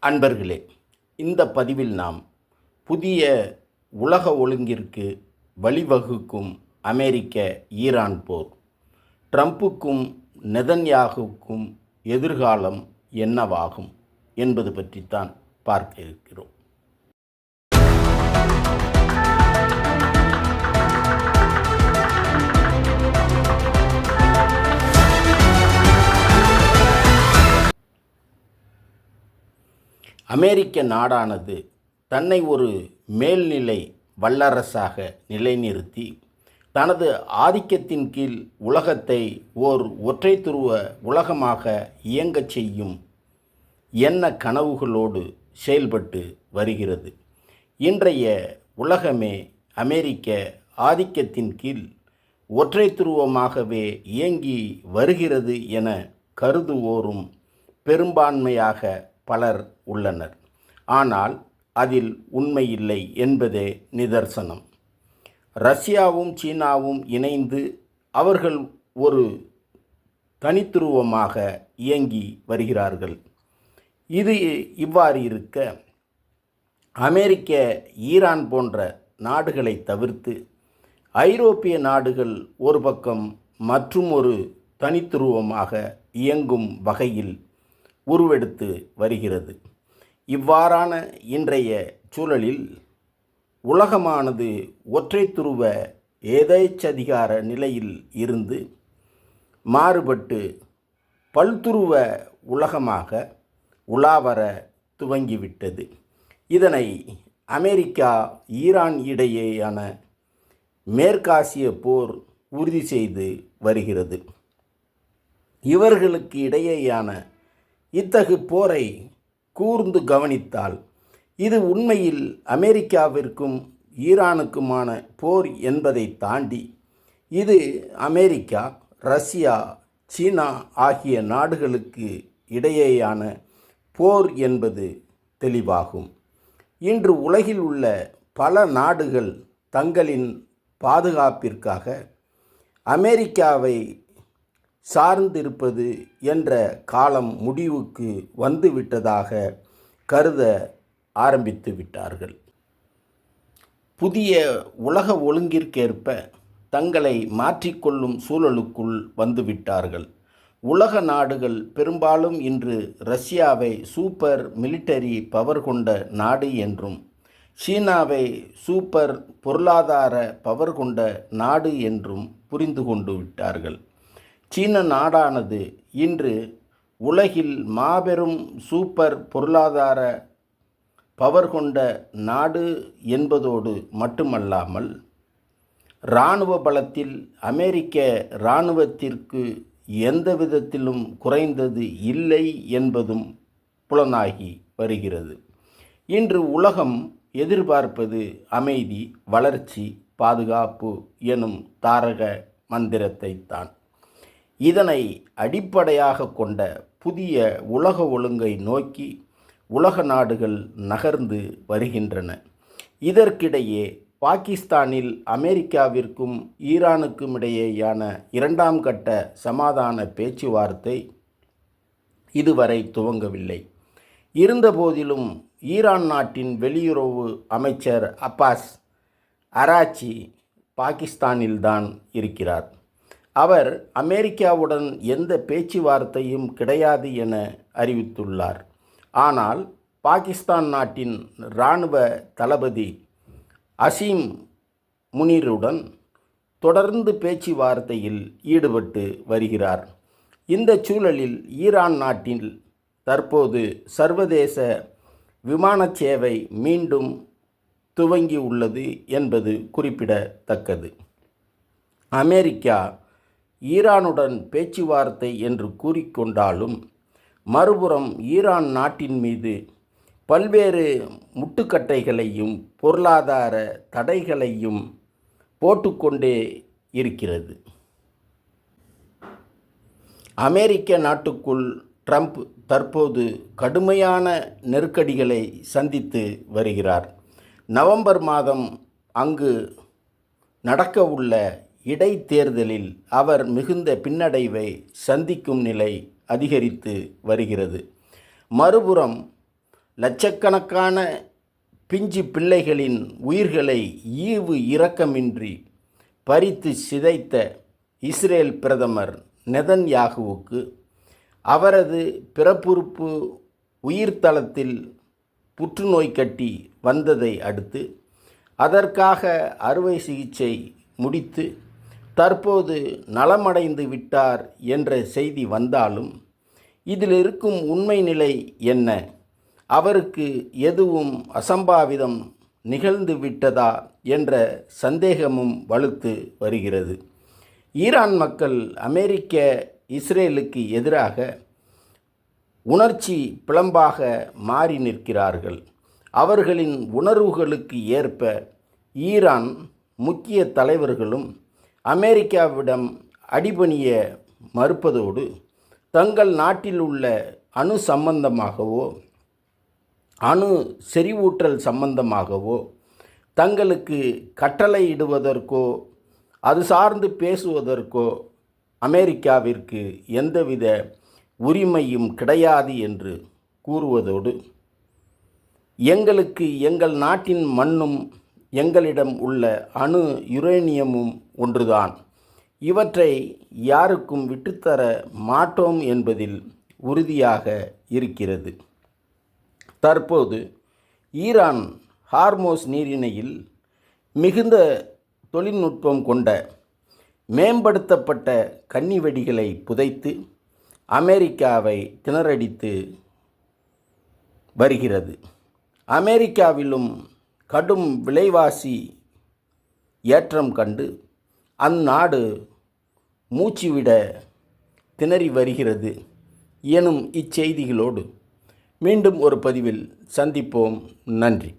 அன்பர்களே, இந்த பதிவில் நாம் புதிய உலக ஒழுங்கிற்கு வழிவகுக்கும் அமெரிக்க ஈரான் போர், ட்ரம்புக்கும் நெதன்யாகுவுக்கும் எதிர்காலம் என்னவாகும் என்பது பற்றித்தான் பார்க்க இருக்கிறோம். அமெரிக்க நாடானது தன்னை ஒரு மேல்நிலை வல்லரசாக நிலைநிறுத்தி தனது ஆதிக்கத்தின் கீழ் உலகத்தை ஓர் ஒற்றை துருவ உலகமாக இயங்கச் செய்யும் எண்ண கனவுகளோடு செயல்பட்டு வருகிறது. இன்றைய உலகமே அமெரிக்க ஆதிக்கத்தின் கீழ் ஒற்றை துருவமாகவே இயங்கி வருகிறது என கருதுவோரும் பெரும்பான்மையாக பலர் உள்ளனர். ஆனால் அதில் உண்மையில்லை என்பதே நிதர்சனம். ரஷ்யாவும் சீனாவும் இணைந்து அவர்கள் ஒரு தனித்துருவமாக இயங்கி வருகிறார்கள். இது இவ்வாறு இருக்க, அமெரிக்க, ஈரான் போன்ற நாடுகளை தவிர்த்து ஐரோப்பிய நாடுகள் ஒரு பக்கம் மற்றும் ஒரு தனித்துருவமாக இயங்கும் வகையில் உருவெடுத்து வருகிறது. இவ்வாறான இன்றைய சூழலில் உலகமானது ஒற்றை துருவ ஏதேச்சதிகார நிலையில் இருந்து மாறுபட்டு பல்துருவ உலகமாக உலாவர துவங்கிவிட்டது. இதனை அமெரிக்கா ஈரான் இடையேயான மேற்காசிய போர் உறுதி செய்து வருகிறது. இவர்களுக்கு இடையேயான இத்தகு போரை கூர்ந்து கவனித்தால் இது உண்மையில் அமெரிக்காவிற்கும் ஈரானுக்குமான போர் என்பதை தாண்டி இது அமெரிக்கா, ரஷ்யா, சீனா ஆகிய நாடுகளுக்கு இடையேயான போர் என்பது தெளிவாகும். இன்று உலகில் உள்ள பல நாடுகள் தங்களின் பாதுகாப்பிற்காக அமெரிக்காவை சார்ந்திருப்பது என்ற காலம் முடிவுக்கு வந்துவிட்டதாக கருத ஆரம்பித்து விட்டார்கள். புதிய உலக ஒழுங்கிற்கேற்ப தங்களை மாற்றிக்கொள்ளும் சூழலுக்குள் வந்துவிட்டார்கள். உலக நாடுகள் பெரும்பாலும் இன்று ரஷ்யாவை சூப்பர் மிலிட்டரி பவர் கொண்ட நாடு என்றும், சீனாவை சூப்பர் பொருளாதார பவர் கொண்ட நாடு என்றும் புரிந்து கொண்டு விட்டார்கள். சீன நாடானது இன்று உலகில் மாபெரும் சூப்பர் பொருளாதார பவர் கொண்ட நாடு என்பதோடு மட்டுமல்லாமல் இராணுவ பலத்தில் அமெரிக்க இராணுவத்திற்கு எந்த விதத்திலும் குறைந்தது இல்லை என்பதும் புலனாகி வருகிறது. இன்று உலகம் எதிர்பார்ப்பது அமைதி, வளர்ச்சி, பாதுகாப்பு எனும் தாரக மந்திரத்தைத்தான். இதனை அடிப்படையாக கொண்ட புதிய உலக ஒழுங்கை நோக்கி உலக நாடுகள் நகர்ந்து வருகின்றன. இதற்கிடையே பாகிஸ்தானில் அமெரிக்காவிற்கும் ஈரானுக்கும் இடையேயான இரண்டாம் கட்ட சமாதான பேச்சுவார்த்தை இதுவரை துவங்கவில்லை. இருந்தபோதிலும் ஈரான் நாட்டின் வெளியுறவு அமைச்சர் அப்பாஸ் அராச்சி பாகிஸ்தானில்தான் இருக்கிறார். அவர் அமெரிக்காவுடன் எந்த பேச்சுவார்த்தையும் கிடையாது என அறிவித்துள்ளார். ஆனால் பாகிஸ்தான் நாட்டின் இராணுவ தளபதி அசீம் முனீருடன் தொடர்ந்து பேச்சுவார்த்தையில் ஈடுபட்டு வருகிறார். இந்த சூழலில் ஈரான் நாட்டில் தற்போது சர்வதேச விமான சேவை மீண்டும் துவங்கியுள்ளது என்பது குறிப்பிடத்தக்கது. அமெரிக்கா ஈரானுடன் பேச்சுவார்த்தை என்று கூறிக்கொண்டாலும் மறுபுறம் ஈரான் நாட்டின் மீது பல்வேறு முட்டுக்கட்டைகளையும் பொருளாதார தடைகளையும் போட்டுக்கொண்டே இருக்கிறது. அமெரிக்க நாட்டுக்குள் ட்ரம்ப் தற்போது கடுமையான நெருக்கடிகளை சந்தித்து வருகிறார். நவம்பர் மாதம் அங்கு நடக்கவுள்ள இடைத்தேர்தலில் அவர் மிகுந்த பின்னடைவை சந்திக்கும் நிலை அதிகரித்து வருகிறது. மறுபுறம் லட்சக்கணக்கான பிஞ்சு பிள்ளைகளின் உயிர்களை ஈவு இரக்கமின்றி பறித்து சிதைத்த இஸ்ரேல் பிரதமர் நெதன்யாகுவுக்கு அவரது பிறப்புறுப்பு உயிர்த்தளத்தில் புற்றுநோய் கட்டி வந்ததை அடுத்து அதற்காக அறுவை சிகிச்சை முடித்து தற்போது நலமடைந்து விட்டார் என்ற செய்தி வந்தாலும் இதில் இருக்கும் உண்மை நிலை என்ன? அவருக்கு எதுவும் அசம்பாவிதம் நிகழ்ந்து விட்டதா என்ற சந்தேகமும் வலுத்து வருகிறது. ஈரான் மக்கள் அமெரிக்க இஸ்ரேலுக்கு எதிராக உணர்ச்சி பிளம்பாக மாறி நிற்கிறார்கள். அவர்களின் உணர்வுகளுக்கு ஏற்ப ஈரான் முக்கிய தலைவர்களும் அமெரிக்காவிடம் அடிபணிய மறுப்பதோடு தங்கள் நாட்டில் உள்ள அணு சம்பந்தமாகவோ அணு செறிவூட்டல் சம்பந்தமாகவோ தங்களுக்கு கட்டளையிடுவதற்கோ அது சார்ந்து பேசுவதற்கோ அமெரிக்காவிற்கு எந்தவித உரிமையும் கிடையாது என்று கூறுவதோடு எங்களுக்கு எங்கள் நாட்டின் மண்ணும் எங்களிடம் உள்ள அணு யுரேனியமும் ஒன்றுதான், இவற்றை யாருக்கும் விட்டுத்தர மாட்டோம் என்பதில் உறுதியாக இருக்கிறது. தற்போது ஈரான் ஹார்மோஸ் நீரிணையில் மிகுந்த தொழில்நுட்பம் கொண்ட மேம்படுத்தப்பட்ட கன்னிவெடிகளை புதைத்து அமெரிக்காவை திணறடித்து வருகிறது. அமெரிக்காவிலும் கடும் விலைவாசி ஏற்றம் கண்டு அந்நாடு மூச்சுவிட திணறி வருகிறது எனும் இச்செய்திகளோடு மீண்டும் ஒரு பதிவில் சந்திப்போம். நன்றி.